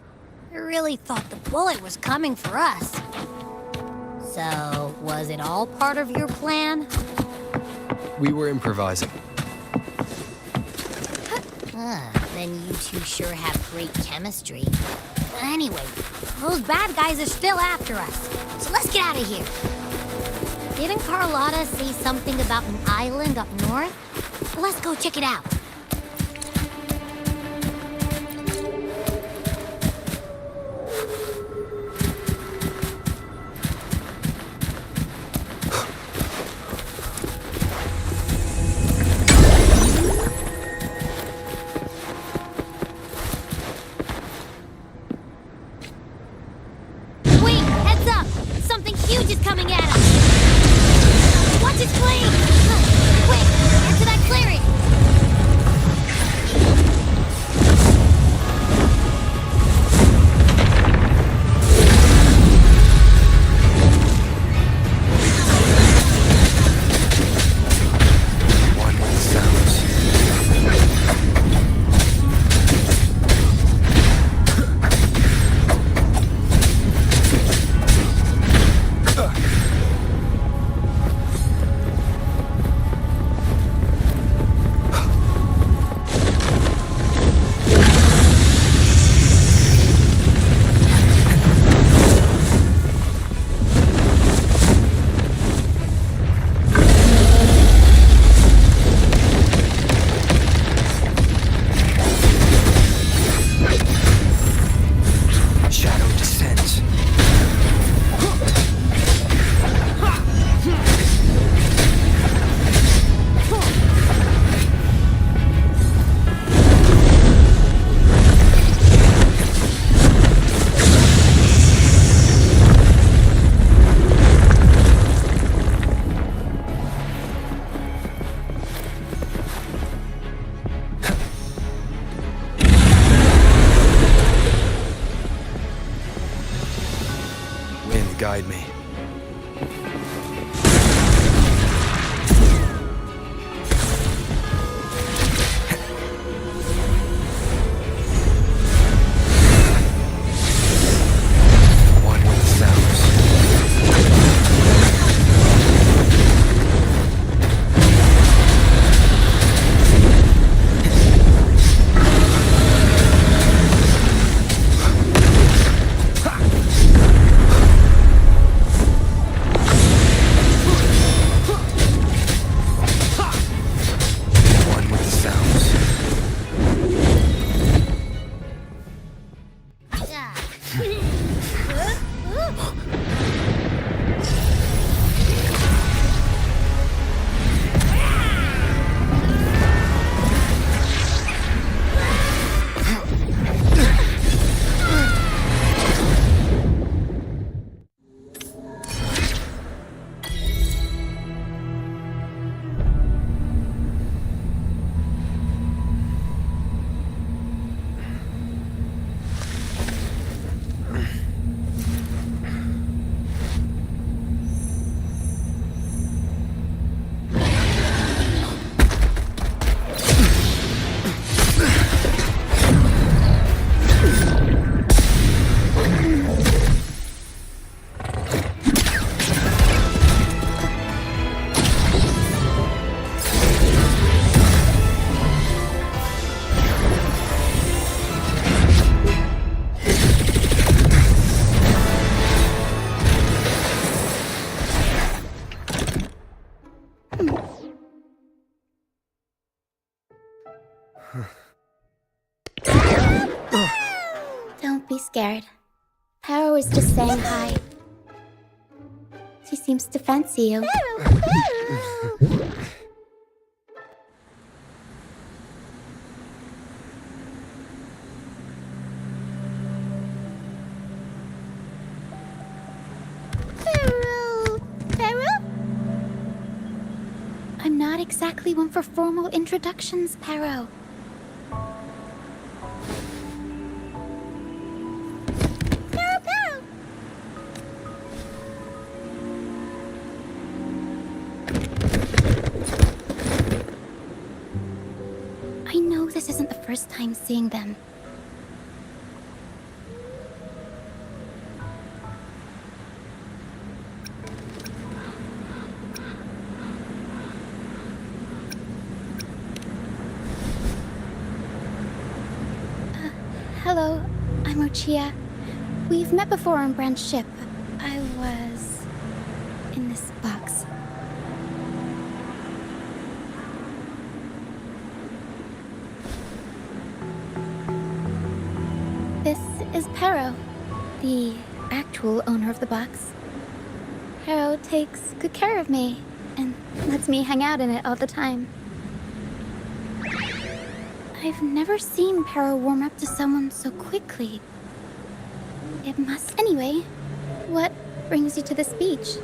I really thought the bullet was coming for us. So, was it all part of your plan? We were improvising. Then you two sure have great chemistry. But anyway, those bad guys are still after us. So let's get out of here. Didn't Carlotta say something about an island up north? Let's go check it out. Watch it flee! Quick, get to that clearing! guide me. One with the sounds. One with the sounds. Don't be scared. Paro is just saying hi. She seems to fancy you. Paro? I'm not exactly one for formal introductions, Paro. I know this isn't the first time seeing them. Hello, I'm Ochia. We've met before on Brand's ship. I was in this box. This is Paro, the actual owner of the box. Paro takes good care of me and lets me hang out in it all the time. I've never seen Paro warm up to someone so quickly. It must... Anyway, what brings you to this beach?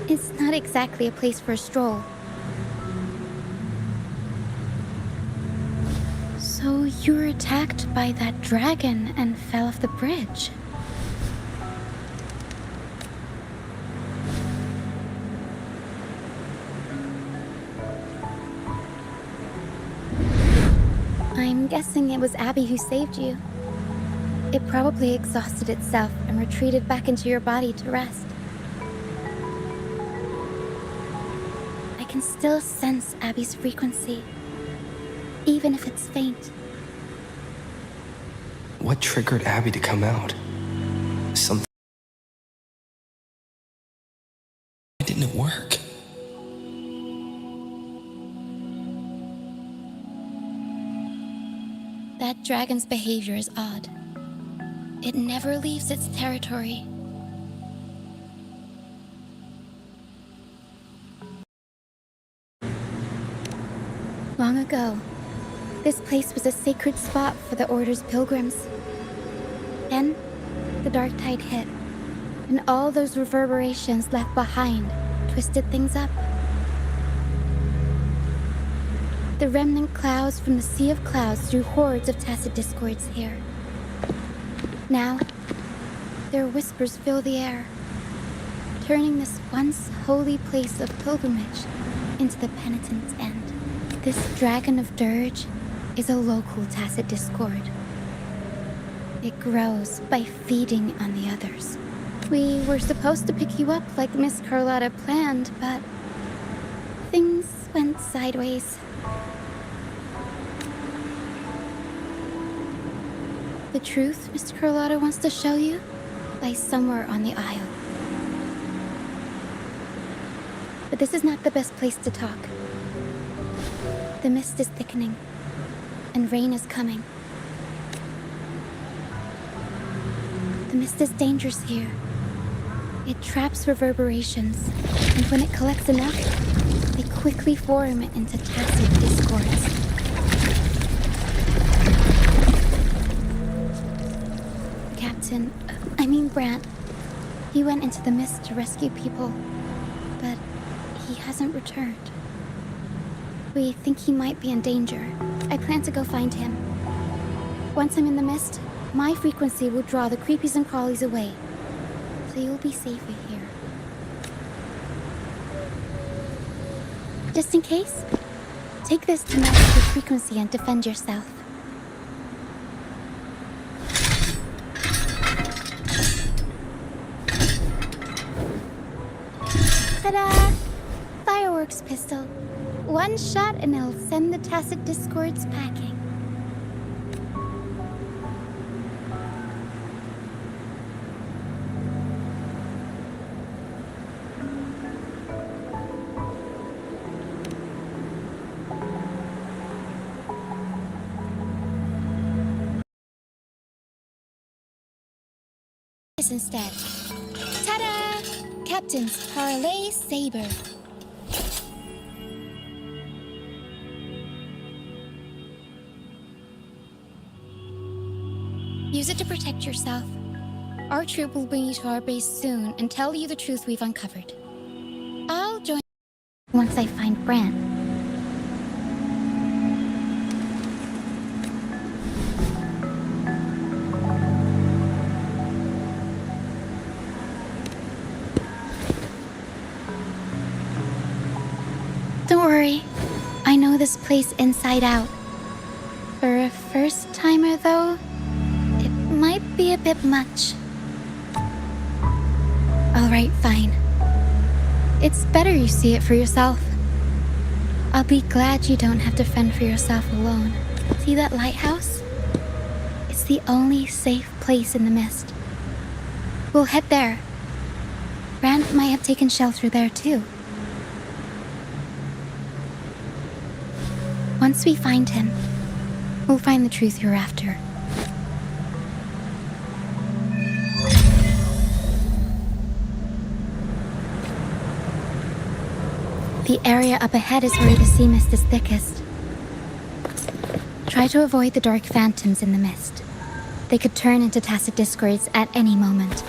It's not exactly a place for a stroll. So you were attacked by that dragon and fell off the bridge. I'm guessing it was Abby who saved you. It probably exhausted itself and retreated back into your body to rest. I can still sense Abby's frequency, even if it's faint. What triggered Abby to come out? Something. Why didn't it work? That dragon's behavior is odd. It never leaves its territory. Long ago, this place was a sacred spot for the Order's pilgrims. Then, the dark tide hit, and all those reverberations left behind twisted things up. The remnant clouds from the Sea of Clouds drew hordes of tacit discords here. Now, their whispers fill the air, turning this once holy place of pilgrimage into the penitent's end. This dragon of dirge is a local tacit discord. It grows by feeding on the others. We were supposed to pick you up like Miss Carlotta planned, but things went sideways. The truth Mr. Carlotta wants to show you lies somewhere on the aisle. But this is not the best place to talk. The mist is thickening, and rain is coming. The mist is dangerous here. It traps reverberations, and when it collects enough, they quickly form into tacit discords. Brant. He went into the mist to rescue people, but he hasn't returned. We think he might be in danger. I plan to go find him. Once I'm in the mist, my frequency will draw the creepies and crawlies away, so you'll be safer here. Just in case, take this to match your frequency and defend yourself. Ta-da! Fireworks pistol. One shot and it'll send the tacit discords packing. Instead. Ta-da! Captain's Parlay Saber. Use it to protect yourself. Our troop will bring you to our base soon and tell you the truth we've uncovered. I'll join once I find Brant. Don't worry, I know this place inside out. For a first-timer, though, it might be a bit much. Alright, fine. It's better you see it for yourself. I'll be glad you don't have to fend for yourself alone. See that lighthouse? It's the only safe place in the mist. We'll head there. Brant might have taken shelter there, too. Once we find him, we'll find the truth you're after. The area up ahead is where the sea mist is thickest. Try to avoid the dark phantoms in the mist. They could turn into tacit discords at any moment.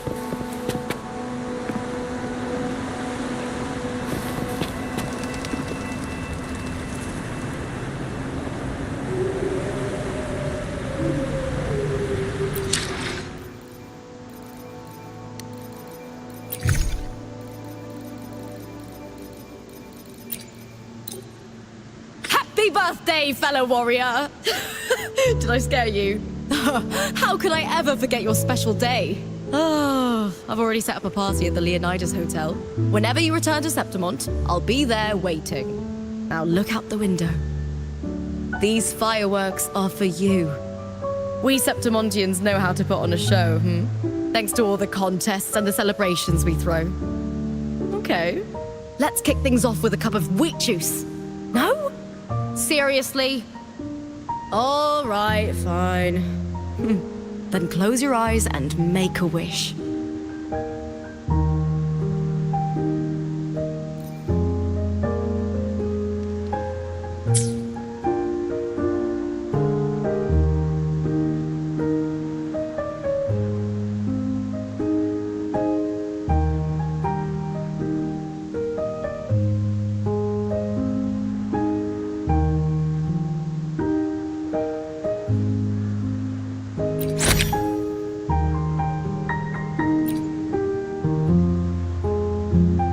Happy birthday, fellow warrior! Did I scare you? How could I ever forget your special day? Oh, I've already set up a party at the Leonidas Hotel. Whenever you return to Septimont, I'll be there waiting. Now look out the window. These fireworks are for you. We Septimontians know how to put on a show, Thanks to all the contests and the celebrations we throw. Okay. Let's kick things off with a cup of wheat juice. No? Seriously? All right, fine. Then close your eyes and make a wish. you.